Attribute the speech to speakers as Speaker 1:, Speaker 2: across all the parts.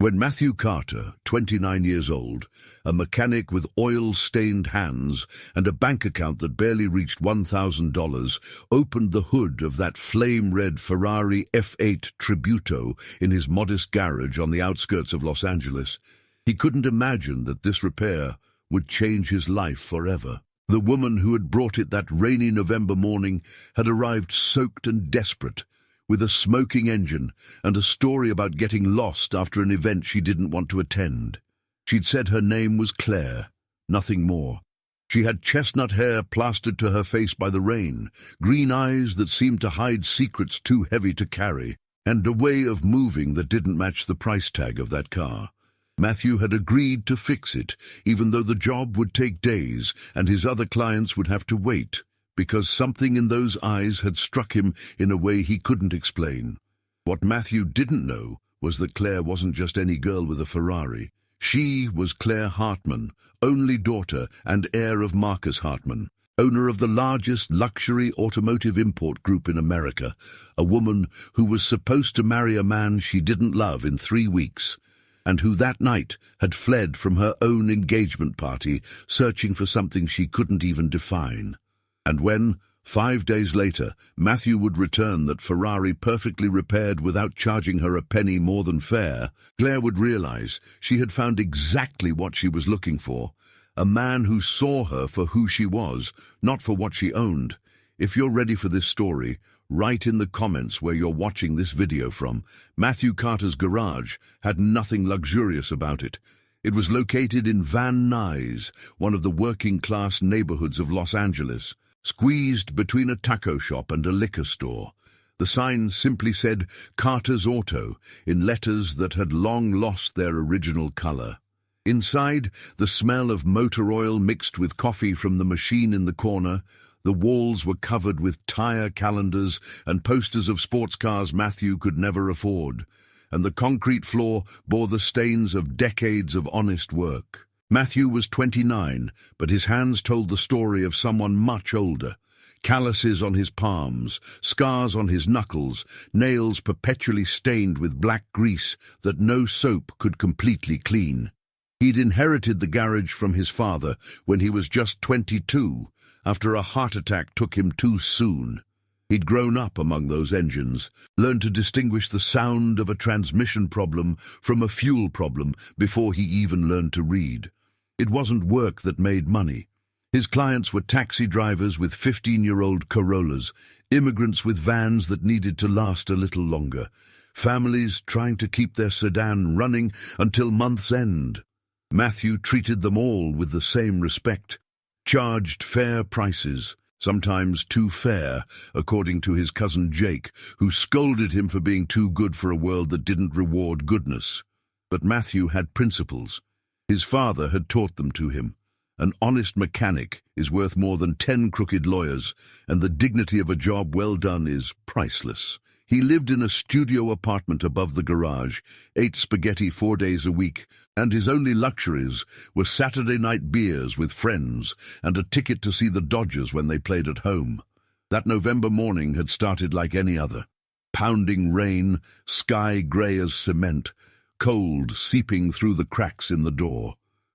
Speaker 1: When Matthew Carter, 29 years old, a mechanic with oil-stained hands and a bank account that barely reached $1,000, opened the hood of that flame-red Ferrari F8 Tributo in his modest garage on the outskirts of Los Angeles, he couldn't imagine that this repair would change his life forever. The woman who had brought it that rainy November morning had arrived soaked and desperate, with a smoking engine and a story about getting lost after an event she didn't want to attend. She'd said her name was Claire, nothing more. She had chestnut hair plastered to her face by the rain, green eyes that seemed to hide secrets too heavy to carry, and a way of moving that didn't match the price tag of that car. Matthew had agreed to fix it, even though the job would take days and his other clients would have to wait, because something in those eyes had struck him in a way he couldn't explain. What Matthew didn't know was that Claire wasn't just any girl with a Ferrari. She was Claire Hartman, only daughter and heir of Marcus Hartman, owner of the largest luxury automotive import group in America, a woman who was supposed to marry a man she didn't love in 3 weeks, and who that night had fled from her own engagement party, searching for something she couldn't even define. And when, 5 days later, Matthew would return that Ferrari perfectly repaired without charging her a penny more than fair, Claire would realize she had found exactly what she was looking for, a man who saw her for who she was, not for what she owned. If you're ready for this story, write in the comments where you're watching this video from. Matthew Carter's garage had nothing luxurious about it. It was located in Van Nuys, one of the working-class neighborhoods of Los Angeles, squeezed between a taco shop and a liquor store. The sign simply said Carter's Auto in letters that had long lost their original color. Inside, the smell of motor oil mixed with coffee from the machine in the corner. The walls were covered with tire calendars and posters of sports cars Matthew could never afford, and the concrete floor bore the stains of decades of honest work. Matthew was 29, but his hands told the story of someone much older. Calluses on his palms, scars on his knuckles, nails perpetually stained with black grease that no soap could completely clean. He'd inherited the garage from his father when he was just 22, after a heart attack took him too soon. He'd grown up among those engines, learned to distinguish the sound of a transmission problem from a fuel problem before he even learned to read. It wasn't work that made money. His clients were taxi drivers with 15-year-old Corollas, immigrants with vans that needed to last a little longer, families trying to keep their sedan running until month's end. Matthew treated them all with the same respect, charged fair prices, sometimes too fair, according to his cousin Jake, who scolded him for being too good for a world that didn't reward goodness. But Matthew had principles. His father had taught them to him. An honest mechanic is worth more than 10 crooked lawyers, and the dignity of a job well done is priceless. He lived in a studio apartment above the garage, ate spaghetti 4 days a week, and his only luxuries were Saturday night beers with friends and a ticket to see the Dodgers when they played at home. That November morning had started like any other. Pounding rain, sky grey as cement, cold seeping through the cracks in the door.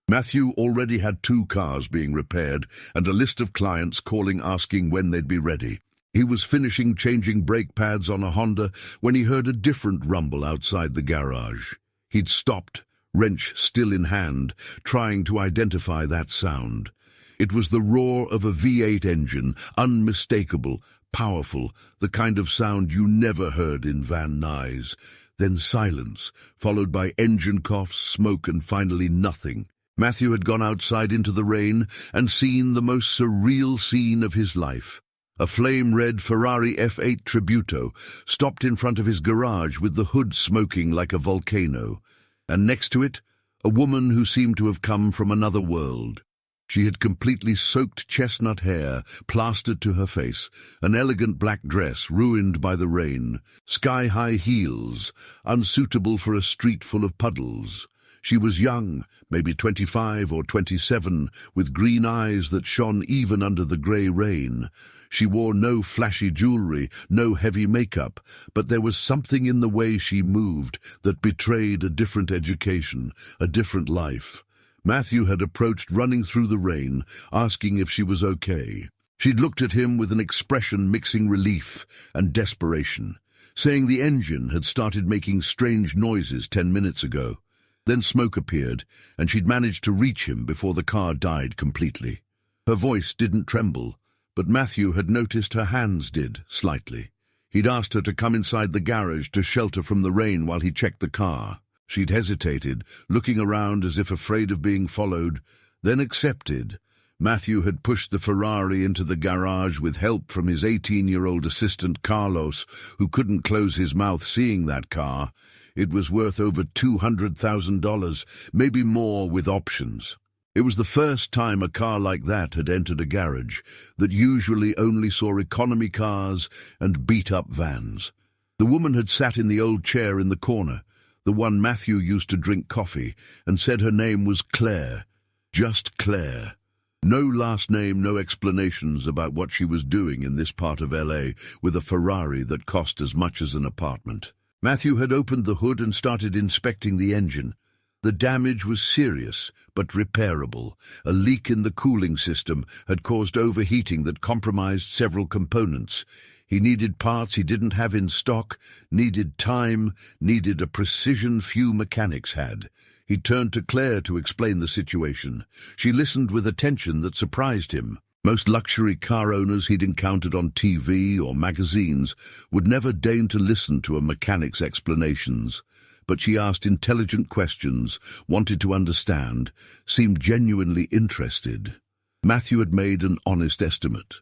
Speaker 1: Matthew already had 2 cars being repaired and a list of clients calling asking when they'd be ready. He was finishing changing brake pads on a Honda when he heard a different rumble outside the garage. He'd stopped, wrench still in hand, trying to identify that sound. It was the roar of a V8 engine, unmistakable, powerful, the kind of sound you never heard in Van Nuys. Then silence, followed by engine coughs, smoke, and finally nothing. Matthew had gone outside into the rain and seen the most surreal scene of his life. A flame-red Ferrari F8 Tributo stopped in front of his garage with the hood smoking like a volcano, and next to it, a woman who seemed to have come from another world. She had completely soaked chestnut hair plastered to her face, an elegant black dress ruined by the rain, sky-high heels, unsuitable for a street full of puddles. She was young, maybe 25 or 27, with green eyes that shone even under the grey rain. She wore no flashy jewelry, no heavy makeup, but there was something in the way she moved that betrayed a different education, a different life. Matthew had approached running through the rain, asking if she was okay. She'd looked at him with an expression mixing relief and desperation, saying the engine had started making strange noises 10 minutes ago. Then smoke appeared, and she'd managed to reach him before the car died completely. Her voice didn't tremble, but Matthew had noticed her hands did, slightly. He'd asked her to come inside the garage to shelter from the rain while he checked the car. She'd hesitated, looking around as if afraid of being followed, then accepted. Matthew had pushed the Ferrari into the garage with help from his 18-year-old assistant Carlos, who couldn't close his mouth seeing that car. It was worth over $200,000, maybe more with options. It was the first time a car like that had entered a garage that usually only saw economy cars and beat-up vans. The woman had sat in the old chair in the corner, the one Matthew used to drink coffee, and said her name was Claire. Just Claire. No last name, no explanations about what she was doing in this part of LA with a Ferrari that cost as much as an apartment. Matthew had opened the hood and started inspecting the engine. The damage was serious, but repairable. A leak in the cooling system had caused overheating that compromised several components. He needed parts he didn't have in stock, needed time, needed a precision few mechanics had. He turned to Claire to explain the situation. She listened with attention that surprised him. Most luxury car owners he'd encountered on TV or magazines would never deign to listen to a mechanic's explanations. But she asked intelligent questions, wanted to understand, seemed genuinely interested. Matthew had made an honest estimate.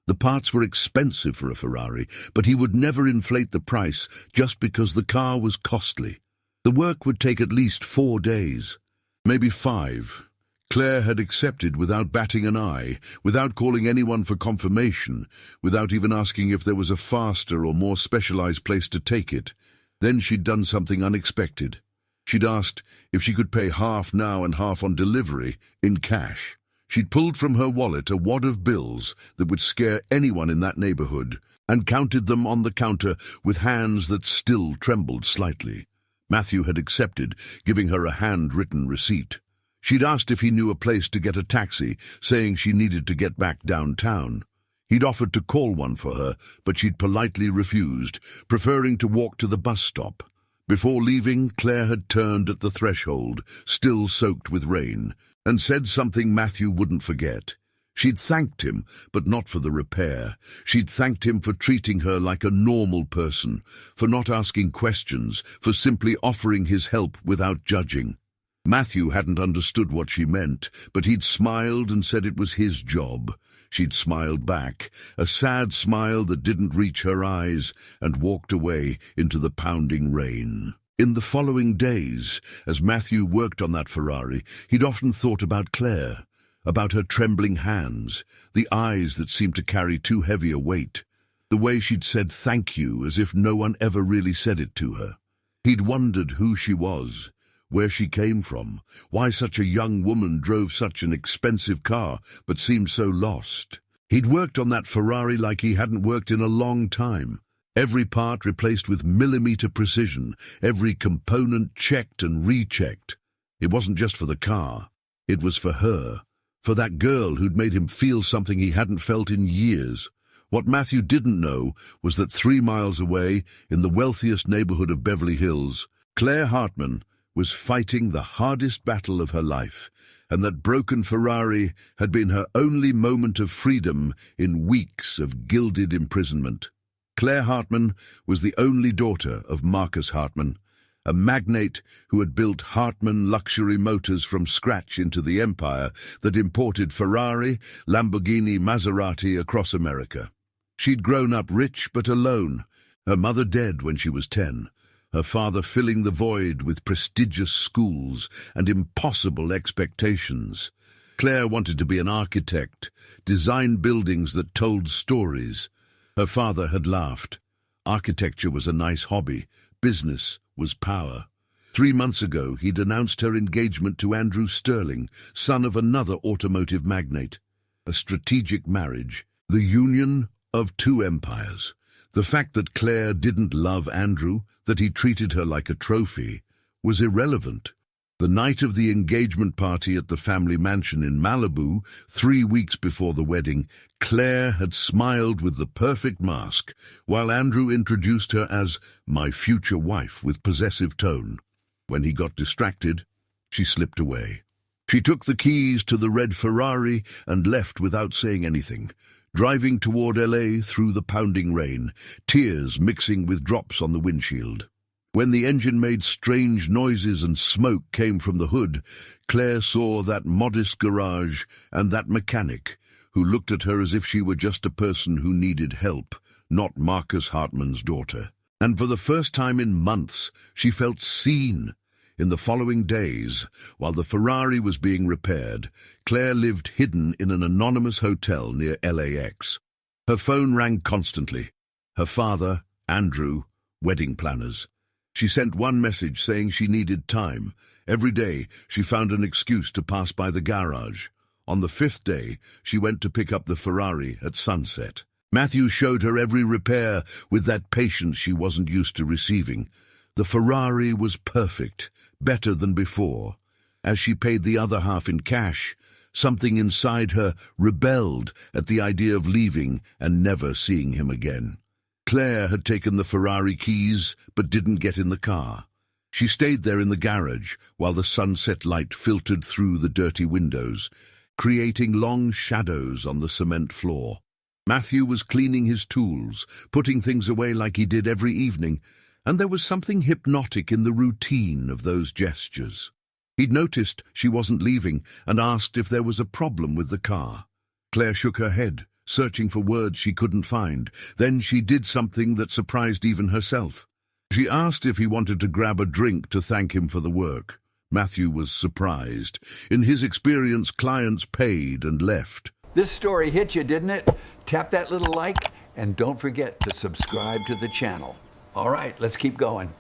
Speaker 1: The parts were expensive for a Ferrari, but he would never inflate the price just because the car was costly. The work would take at least 4 days, maybe 5. Claire had accepted without batting an eye, without calling anyone for confirmation, without even asking if there was a faster or more specialized place to take it. Then she'd done something unexpected. She'd asked if she could pay half now and half on delivery, in cash. She'd pulled from her wallet a wad of bills that would scare anyone in that neighborhood, and counted them on the counter with hands that still trembled slightly. Matthew had accepted, giving her a hand-written receipt. She'd asked if he knew a place to get a taxi, saying she needed to get back downtown. He'd offered to call one for her, but she'd politely refused, preferring to walk to the bus stop. Before leaving, Claire had turned at the threshold, still soaked with rain, and said something Matthew wouldn't forget. She'd thanked him, but not for the repair. She'd thanked him for treating her like a normal person, for not asking questions, for simply offering his help without judging. Matthew hadn't understood what she meant, but he'd smiled and said it was his job. She'd smiled back, a sad smile that didn't reach her eyes, and walked away into the pounding rain. In the following days, as Matthew worked on that Ferrari, he'd often thought about Claire, about her trembling hands, the eyes that seemed to carry too heavy a weight, the way she'd said thank you as if no one ever really said it to her. He'd wondered who she was, where she came from, why such a young woman drove such an expensive car but seemed so lost. He'd worked on that Ferrari like he hadn't worked in a long time. Every part replaced with millimeter precision, every component checked and rechecked. It wasn't just for the car, it was for her, for that girl who'd made him feel something he hadn't felt in years. What Matthew didn't know was that 3 miles away, in the wealthiest neighborhood of Beverly Hills, Claire Hartman was fighting the hardest battle of her life, and that broken Ferrari had been her only moment of freedom in weeks of gilded imprisonment. Claire Hartman was the only daughter of Marcus Hartman, a magnate who had built Hartman luxury motors from scratch into the empire that imported Ferrari, Lamborghini, Maserati across America. She'd grown up rich but alone, her mother dead when she was 10, her father filling the void with prestigious schools and impossible expectations. Claire wanted to be an architect, design buildings that told stories. Her father had laughed. Architecture was a nice hobby, business was power. 3 months ago, he'd announced her engagement to Andrew Sterling, son of another automotive magnate. A strategic marriage, the union of two empires. The fact that Claire didn't love Andrew, that he treated her like a trophy, was irrelevant. The night of the engagement party at the family mansion in Malibu, 3 weeks before the wedding, Claire had smiled with the perfect mask, while Andrew introduced her as my future wife with possessive tone. When he got distracted, she slipped away. She took the keys to the red Ferrari and left without saying anything, driving toward LA through the pounding rain, tears mixing with drops on the windshield. When the engine made strange noises and smoke came from the hood, Claire saw that modest garage and that mechanic, who looked at her as if she were just a person who needed help, not Marcus Hartman's daughter. And for the first time in months, she felt seen. In the following days, while the Ferrari was being repaired, Claire lived hidden in an anonymous hotel near LAX. Her phone rang constantly. Her father, Andrew, wedding planners. She sent one message saying she needed time. Every day, she found an excuse to pass by the garage. On the 5th day, she went to pick up the Ferrari at sunset. Matthew showed her every repair with that patience she wasn't used to receiving. The Ferrari was perfect, better than before. As she paid the other half in cash, something inside her rebelled at the idea of leaving and never seeing him again. Claire had taken the Ferrari keys, but didn't get in the car. She stayed there in the garage while the sunset light filtered through the dirty windows, creating long shadows on the cement floor. Matthew was cleaning his tools, putting things away like he did every evening, and there was something hypnotic in the routine of those gestures. He'd noticed she wasn't leaving and asked if there was a problem with the car. Claire shook her head, searching for words she couldn't find. Then she did something that surprised even herself. She asked if he wanted to grab a drink to thank him for the work. Matthew was surprised. In his experience, clients paid and left.
Speaker 2: This story hit you, didn't it? Tap that little like, and don't forget to subscribe to the channel. All right, let's keep going.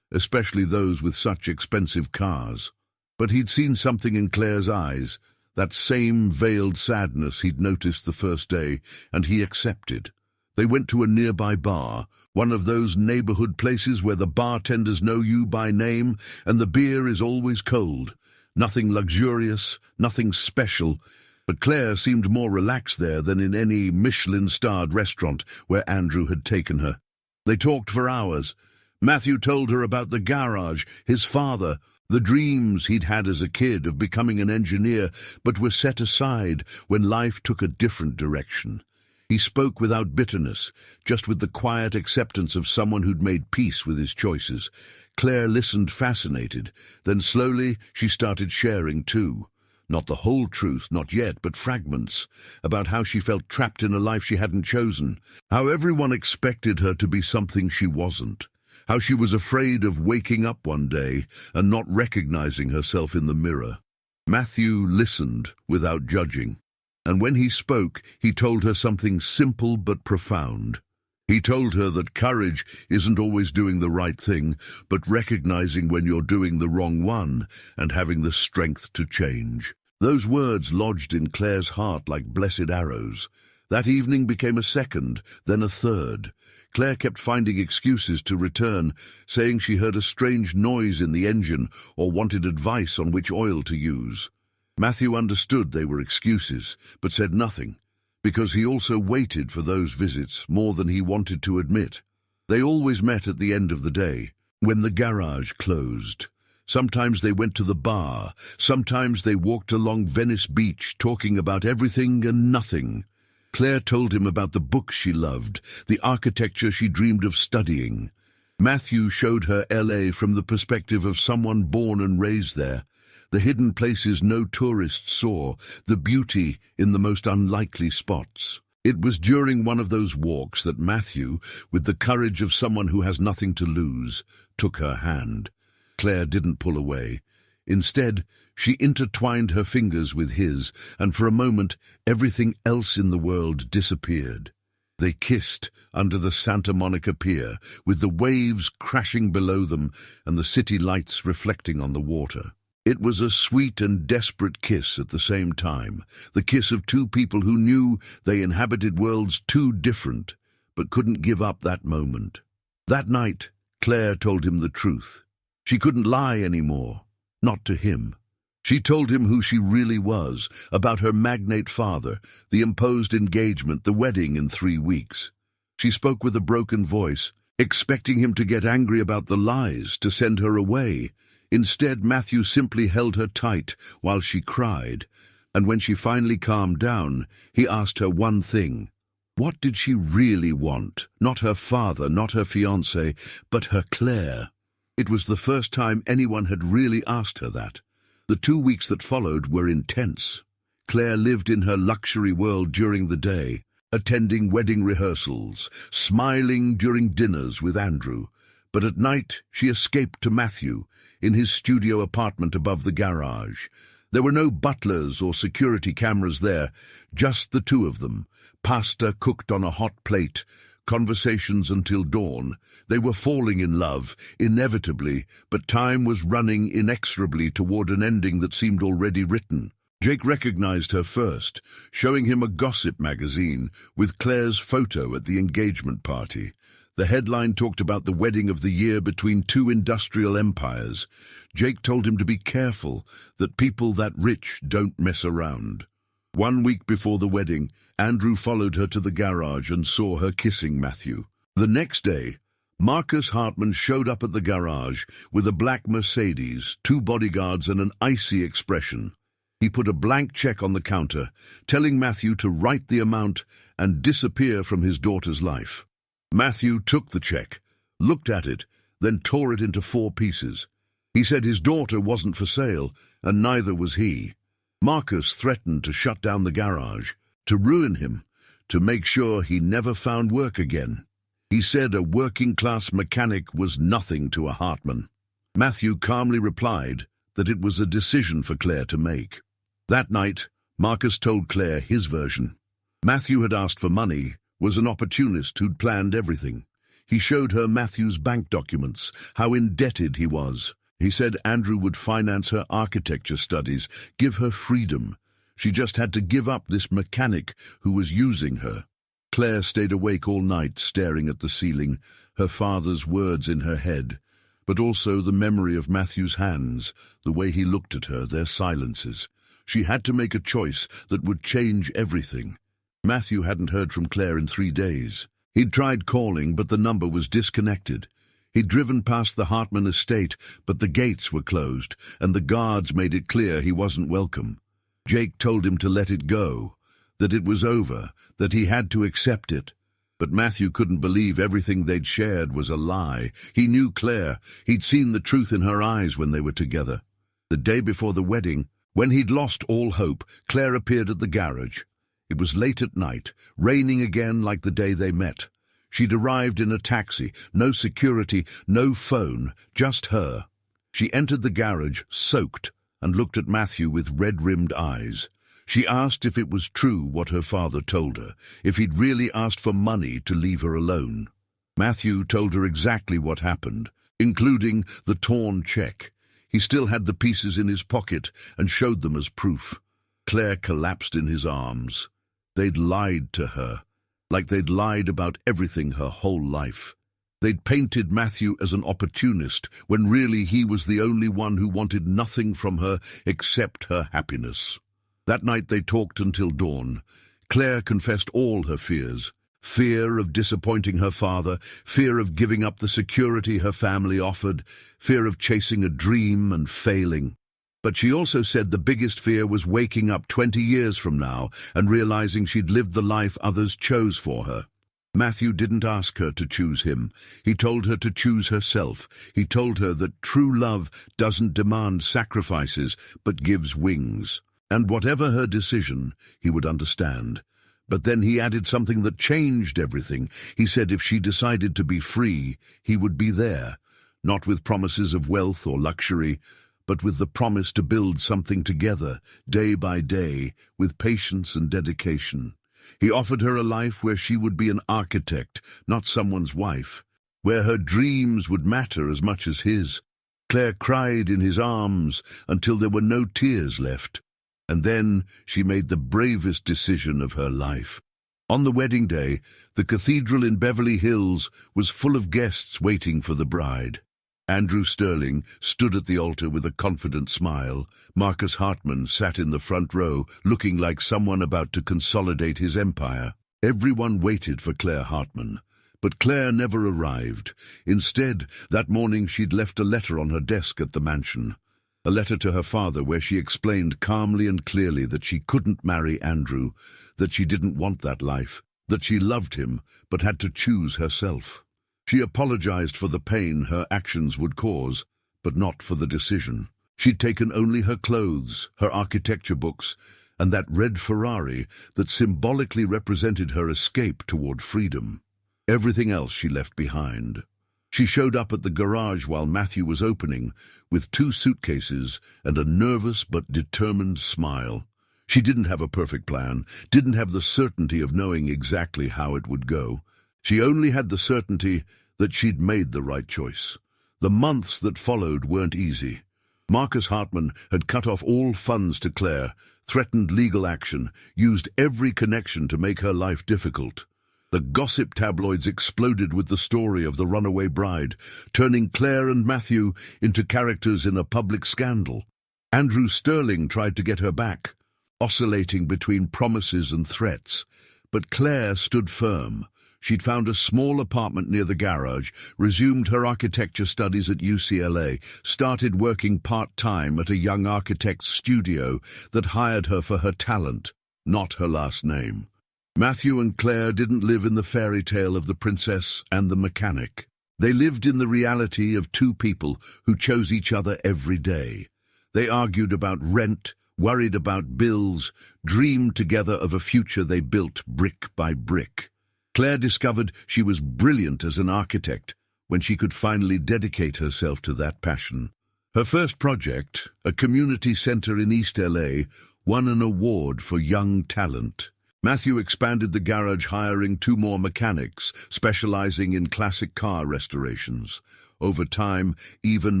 Speaker 1: Especially those with such expensive cars. But he'd seen something in Claire's eyes, that same veiled sadness he'd noticed the first day, and he accepted. They went to a nearby bar, one of those neighborhood places where the bartenders know you by name and the beer is always cold. Nothing luxurious, nothing special, but Claire seemed more relaxed there than in any Michelin-starred restaurant where Andrew had taken her. They talked for hours. Matthew told her about the garage, his father, the dreams he'd had as a kid of becoming an engineer, but were set aside when life took a different direction. He spoke without bitterness, just with the quiet acceptance of someone who'd made peace with his choices. Claire listened fascinated. Then slowly she started sharing too. Not the whole truth, not yet, but fragments, about how she felt trapped in a life she hadn't chosen, how everyone expected her to be something she wasn't, how she was afraid of waking up one day and not recognizing herself in the mirror. Matthew listened without judging, and when he spoke, he told her something simple but profound. He told her that courage isn't always doing the right thing, but recognizing when you're doing the wrong one and having the strength to change. Those words lodged in Claire's heart like blessed arrows. That evening became a second, then a third. Claire kept finding excuses to return, saying she heard a strange noise in the engine or wanted advice on which oil to use. Matthew understood they were excuses, but said nothing, because he also waited for those visits more than he wanted to admit. They always met at the end of the day, when the garage closed. Sometimes they went to the bar, sometimes they walked along Venice Beach talking about everything and nothing. Claire told him about the books she loved, the architecture she dreamed of studying. Matthew showed her LA from the perspective of someone born and raised there. The hidden places no tourists saw, the beauty in the most unlikely spots. It was during one of those walks that Matthew, with the courage of someone who has nothing to lose, took her hand. Claire didn't pull away. Instead, she intertwined her fingers with his, and for a moment everything else in the world disappeared. They kissed under the Santa Monica Pier, with the waves crashing below them and the city lights reflecting on the water. It was a sweet and desperate kiss at the same time, the kiss of two people who knew they inhabited worlds too different, but couldn't give up that moment. That night, Claire told him the truth. She couldn't lie anymore, not to him. She told him who she really was, about her magnate father, the imposed engagement, the wedding in 3 weeks. She spoke with a broken voice, expecting him to get angry about the lies, to send her away. Instead, Matthew simply held her tight while she cried, and when she finally calmed down, he asked her one thing. What did she really want? Not her father, not her fiancé, but her Claire. It was the first time anyone had really asked her that. The 2 weeks that followed were intense. Claire lived in her luxury world during the day, attending wedding rehearsals, smiling during dinners with Andrew. But at night she escaped to Matthew, in his studio apartment above the garage. There were no butlers or security cameras there, just the two of them. Pasta cooked on a hot plate, conversations until dawn. They were falling in love, inevitably, but time was running inexorably toward an ending that seemed already written. Jake recognized her first, showing him a gossip magazine with Claire's photo at the engagement party. The headline talked about the wedding of the year between two industrial empires. Jake told him to be careful, that people that rich don't mess around. 1 week before the wedding, Andrew followed her to the garage and saw her kissing Matthew. The next day, Marcus Hartman showed up at the garage with a black Mercedes, 2 bodyguards, and an icy expression. He put a blank check on the counter, telling Matthew to write the amount and disappear from his daughter's life. Matthew took the check, looked at it, then tore it into 4 pieces. He said his daughter wasn't for sale, and neither was he. Marcus threatened to shut down the garage, to ruin him, to make sure he never found work again. He said a working-class mechanic was nothing to a Hartman. Matthew calmly replied that it was a decision for Claire to make. That night, Marcus told Claire his version. Matthew had asked for money, was an opportunist who'd planned everything. He showed her Matthew's bank documents, how indebted he was. He said Andrew would finance her architecture studies, give her freedom. She just had to give up this mechanic who was using her. Claire stayed awake all night, staring at the ceiling, her father's words in her head, but also the memory of Matthew's hands, the way he looked at her, their silences. She had to make a choice that would change everything. Matthew hadn't heard from Claire in 3 days. He'd tried calling, but the number was disconnected. He'd driven past the Hartman estate, but the gates were closed, and the guards made it clear he wasn't welcome. Jake told him to let it go, that it was over, that he had to accept it. But Matthew couldn't believe everything they'd shared was a lie. He knew Claire. He'd seen the truth in her eyes when they were together. The day before the wedding, when he'd lost all hope, Claire appeared at the garage. It was late at night, raining again like the day they met. She'd arrived in a taxi, no security, no phone, just her. She entered the garage, soaked, and looked at Matthew with red-rimmed eyes. She asked if it was true what her father told her, if he'd really asked for money to leave her alone. Matthew told her exactly what happened, including the torn check. He still had the pieces in his pocket and showed them as proof. Claire collapsed in his arms. They'd lied to her, like they'd lied about everything her whole life. They'd painted Matthew as an opportunist, when really he was the only one who wanted nothing from her except her happiness. That night they talked until dawn. Claire confessed all her fears. Fear of disappointing her father, fear of giving up the security her family offered, fear of chasing a dream and failing. But she also said the biggest fear was waking up 20 years from now and realizing she'd lived the life others chose for her. Matthew didn't ask her to choose him. He told her to choose herself. He told her that true love doesn't demand sacrifices, but gives wings. And whatever her decision, he would understand. But then he added something that changed everything. He said if she decided to be free, he would be there, not with promises of wealth or luxury, but with the promise to build something together, day by day, with patience and dedication. He offered her a life where she would be an architect, not someone's wife, where her dreams would matter as much as his. Claire cried in his arms until there were no tears left, and then she made the bravest decision of her life. On the wedding day, the cathedral in Beverly Hills was full of guests waiting for the bride. Andrew Sterling stood at the altar with a confident smile. Marcus Hartman sat in the front row, looking like someone about to consolidate his empire. Everyone waited for Claire Hartman, but Claire never arrived. Instead, that morning she'd left a letter on her desk at the mansion. A letter to her father where she explained calmly and clearly that she couldn't marry Andrew, that she didn't want that life, that she loved him but had to choose herself. She apologized for the pain her actions would cause, but not for the decision. She'd taken only her clothes, her architecture books, and that red Ferrari that symbolically represented her escape toward freedom. Everything else she left behind. She showed up at the garage while Matthew was opening, with 2 suitcases and a nervous but determined smile. She didn't have a perfect plan, didn't have the certainty of knowing exactly how it would go. She only had the certainty that she'd made the right choice. The months that followed weren't easy. Marcus Hartman had cut off all funds to Claire, threatened legal action, used every connection to make her life difficult. The gossip tabloids exploded with the story of the runaway bride, turning Claire and Matthew into characters in a public scandal. Andrew Sterling tried to get her back, oscillating between promises and threats, but Claire stood firm. She'd found a small apartment near the garage, resumed her architecture studies at UCLA, started working part-time at a young architect's studio that hired her for her talent, not her last name. Matthew and Claire didn't live in the fairy tale of the princess and the mechanic. They lived in the reality of 2 people who chose each other every day. They argued about rent, worried about bills, dreamed together of a future they built brick by brick. Claire discovered she was brilliant as an architect when she could finally dedicate herself to that passion. Her first project, a community center in East LA, won an award for young talent. Matthew expanded the garage, hiring 2 more mechanics, specializing in classic car restorations. Over time, even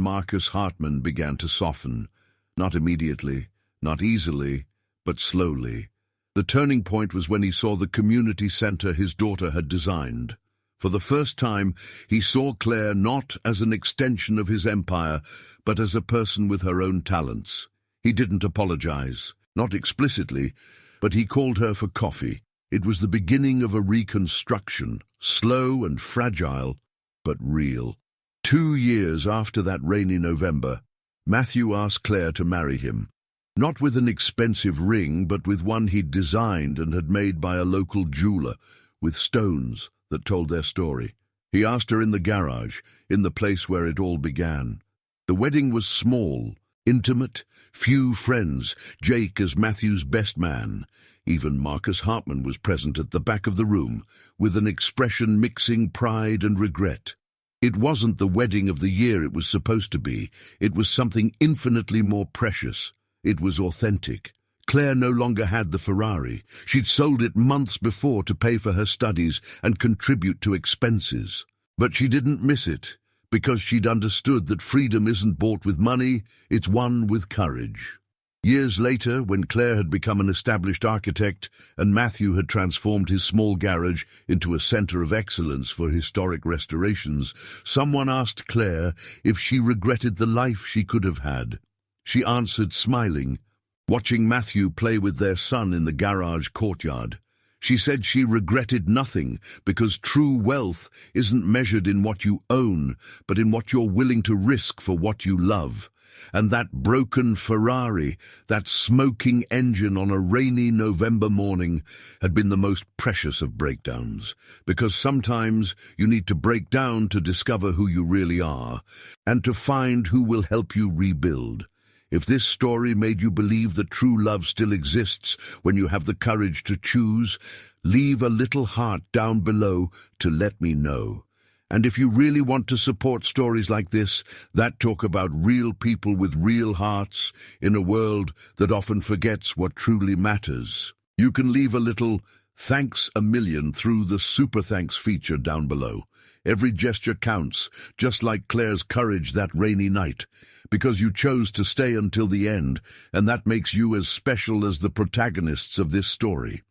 Speaker 1: Marcus Hartman began to soften. Not immediately, not easily, but slowly. The turning point was when he saw the community center his daughter had designed. For the first time, he saw Claire not as an extension of his empire, but as a person with her own talents. He didn't apologize, not explicitly, but he called her for coffee. It was the beginning of a reconstruction, slow and fragile, but real. 2 years after that rainy November, Matthew asked Claire to marry him. Not with an expensive ring, but with one he'd designed and had made by a local jeweler, with stones that told their story. He asked her in the garage, in the place where it all began. The wedding was small, intimate, few friends, Jake as Matthew's best man. Even Marcus Hartman was present at the back of the room, with an expression mixing pride and regret. It wasn't the wedding of the year it was supposed to be. It was something infinitely more precious. It was authentic. Claire no longer had the Ferrari. She'd sold it months before to pay for her studies and contribute to expenses. But she didn't miss it, because she'd understood that freedom isn't bought with money, it's won with courage. Years later, when Claire had become an established architect and Matthew had transformed his small garage into a center of excellence for historic restorations, someone asked Claire if she regretted the life she could have had. She answered, smiling, watching Matthew play with their son in the garage courtyard. She said she regretted nothing, because true wealth isn't measured in what you own, but in what you're willing to risk for what you love. And that broken Ferrari, that smoking engine on a rainy November morning, had been the most precious of breakdowns, because sometimes you need to break down to discover who you really are, and to find who will help you rebuild. If this story made you believe that true love still exists when you have the courage to choose, leave a little heart down below to let me know. And if you really want to support stories like this, that talk about real people with real hearts in a world that often forgets what truly matters, you can leave a little Thanks a million through the Super Thanks feature down below. Every gesture counts, just like Claire's courage that rainy night, because you chose to stay until the end, and that makes you as special as the protagonists of this story.